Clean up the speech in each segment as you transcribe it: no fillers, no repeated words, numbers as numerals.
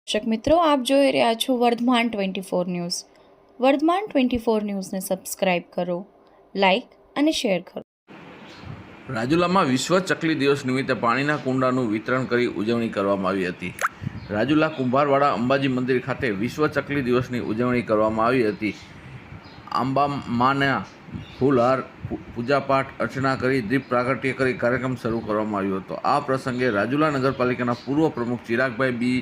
દર્શક મિત્રો, આપ જોઈ રહ્યા છો વર્ધમાન 24 ન્યૂઝ. વર્ધમાન 24 ન્યૂઝને સબસ્ક્રાઇબ કરો, લાઇક અને શેર કરો. રાજુલામાં વિશ્વ ચકલી દિવસ નિમિત્તે પાણીના કુંડાનું વિતરણ કરી ઉજવણી કરવામાં આવી હતી. રાજુલા કુંભારવાડા અંબાજી મંદિર ખાતે વિશ્વ ચકલી દિવસની ઉજવણી કરવામાં આવી હતી. આંબામાના ફૂલહાર, પૂજાપાઠ, અર્ચના કરી દીપ પ્રાગટ્ય કરી કાર્યક્રમ શરૂ કરવામાં આવ્યો હતો. આ પ્રસંગે રાજુલા નગરપાલિકાના પૂર્વ પ્રમુખ ચિરાગભાઈ બી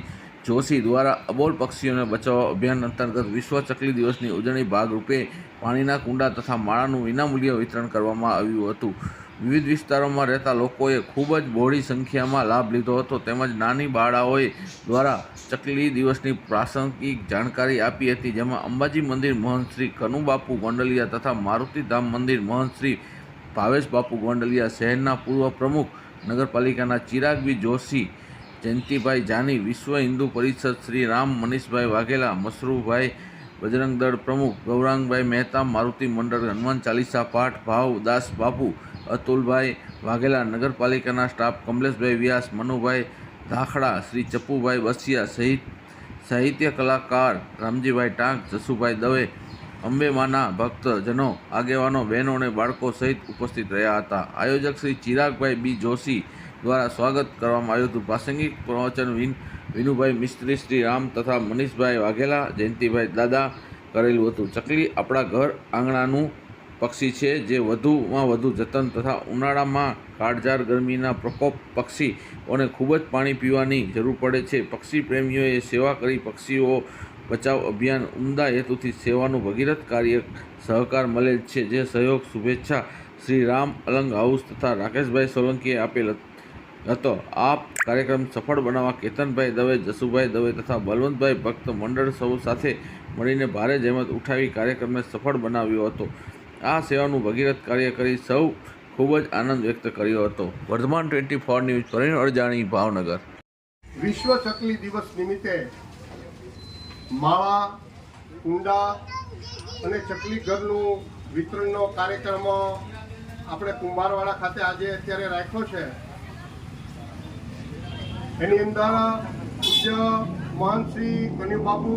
જોશી દ્વારા અબોલ પક્ષીઓને બચાવવા અભિયાન અંતર્ગત વિશ્વ ચકલી દિવસની ઉજવણી ભાગરૂપે પાણીના કુંડા તથા માળાનું વિનામૂલ્યે વિતરણ કરવામાં આવ્યું હતું. વિવિધ વિસ્તારોમાં રહેતા લોકોએ ખૂબ જ બહોળી સંખ્યામાં લાભ લીધો હતો. તેમજ નાની બાળાઓએ દ્વારા ચકલી દિવસની પ્રાસંગિક જાણકારી આપી હતી, જેમાં અંબાજી મંદિર મહંત શ્રી કનુબાપુ ગોંડલિયા તથા મારુતિધામ મંદિર મહંત શ્રી ભાવેશ બાપુ ગોંડલિયા, શહેરના પૂર્વ પ્રમુખ નગરપાલિકાના ચિરાગબી જોશી, જયંતિભાઈ જાની, વિશ્વ હિન્દુ પરિષદ શ્રી રામ મનીષભાઈ વાઘેલા, મસરૂભાઈ બજરંગ દળ પ્રમુખ ગૌરાંગભાઈ મહેતા, મારુતિ મંડળ હનુમાન ચાલીસા પાઠ ભાવ દાસ બાપુ, અતુલભાઈ વાઘેલા, નગરપાલિકાના સ્ટાફ કમલેશભાઈ વ્યાસ, મનુભાઈ ધાખડા, શ્રી ચપ્પુભાઈ બસિયા સહિત સાહિત્ય કલાકાર રામજીભાઈ ટાંક, જસુભાઈ દવે, અંબેમાના ભક્તજનો, આગેવાનો, બહેનો અને બાળકો સહિત ઉપસ્થિત રહ્યા હતા. આયોજક શ્રી ચિરાગભાઈ બી જોશી દ્વારા સ્વાગત કરવામાં આવ્યું હતું. પ્રાસંગિક પ્રવચન વિનુભાઈ મિસ્ત્રી, શ્રી રામ તથા મનીષભાઈ વાઘેલા, જયંતિભાઈ દાદા કરેલું હતું. ચકલી આપણા ઘર આંગણાનું પક્ષી છે, જે વધુમાં વધુ જતન તથા ઉનાળામાં કાળઝાળ ગરમીના પ્રકોપ પક્ષીઓને ખૂબ જ પાણી પીવાની જરૂર પડે છે. પક્ષી પ્રેમીઓએ સેવા કરી પક્ષીઓ બચાવ અભિયાન ઉમદા હેતુથી સેવાનું ભગીરથ કાર્ય સહકાર મળેલ છે, જે સહયોગ શુભેચ્છા શ્રી રામ અલંગ હાઉસ તથા રાકેશભાઈ સોલંકીએ આપેલ હતો. આ કાર્યક્રમ સફળ બનાવવા કેતનભાઈ દવે, જસુભાઈ દવે તથા બલવંતભાઈ ભક્ત મંડળ સૌ સાથે મળીને ભારે જહેમત ઉઠાવી કાર્યક્રમને સફળ બનાવ્યો હતો. આ સેવાનું ભગીરથ કાર્ય કરી સૌ ખૂબ જ આનંદ વ્યક્ત કર્યો હતો. વર્ધમાન 24 ન્યૂઝ, પ્રવીણ અડજાણી, ભાવનગર. વિશ્વ ચકલી દિવસ નિમિત્તે માળા, કુંડા અને ચકલી ઘરનું વિતરણનો કાર્યક્રમ આપણે કુંભારવાડા ખાતે આજે અત્યારે રાખ્યો છે. એની અંદર પૂજ્ય મહંત શ્રી કનુબાપુ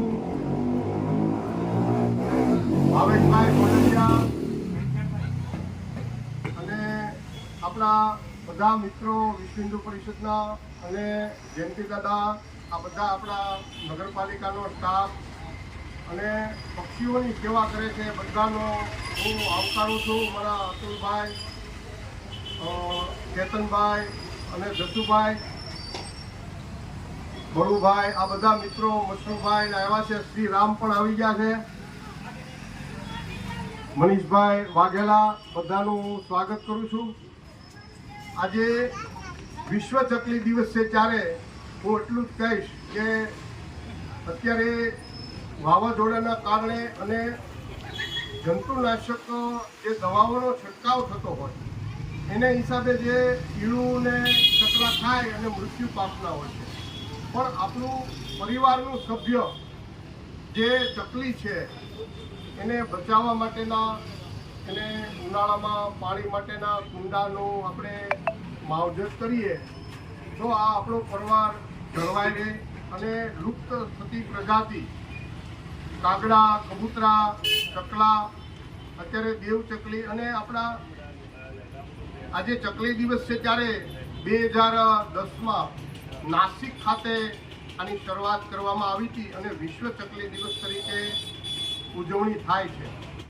ભાવેશભાઈ ગોંડલિયા અને આપણા બધા મિત્રો વિશ્વ હિન્દુ પરિષદના અને જયંતિ દાદા, આ બધા આપણા નગરપાલિકાનો સ્ટાફ અને પક્ષીઓની સેવા કરે છે, બધાનો હું આવકારું છું. મારા અતુલભાઈ, કેતનભાઈ અને જસુભાઈ, બળુભાઈ, આ બધા મિત્રો, મસરૂભાઈ આવ્યા છે, શ્રી રામ પણ આવી ગયા છે, મનીષભાઈ વાઘેલા, બધાનું હું સ્વાગત કરું છું. આજે વિશ્વ ચકલી દિવસ છે, ત્યારે હું એટલું જ કહીશ કે અત્યારે વાવાઝોડાના કારણે અને જંતુનાશક જે દવાઓનો છંટકાવ થતો હોય એને હિસાબે જે ઈળું ને ચકલા ખાય અને મૃત્યુ પામતા હોય છે. પણ આપણું પરિવારનું સભ્ય જે ચકલી છે એને બચાવવા માટેના, એને ઉનાળામાં પાણી માટેના કુંડાનું આપણે માવજત કરીએ તો આ આપણો પરિવાર જળવાઈ રહે અને લુપ્ત થતી પ્રજાતિ કાગડા, કબૂતરા, ચકલા, અત્યારે દેવ ચકલી અને આપણા આજે ચકલી દિવસ છે ત્યારે 2010માં નાસિક ખાતે આની શરૂઆત કરવામાં આવી હતી અને વિશ્વ ચકલી દિવસ તરીકે ઉજવણી થાય છે.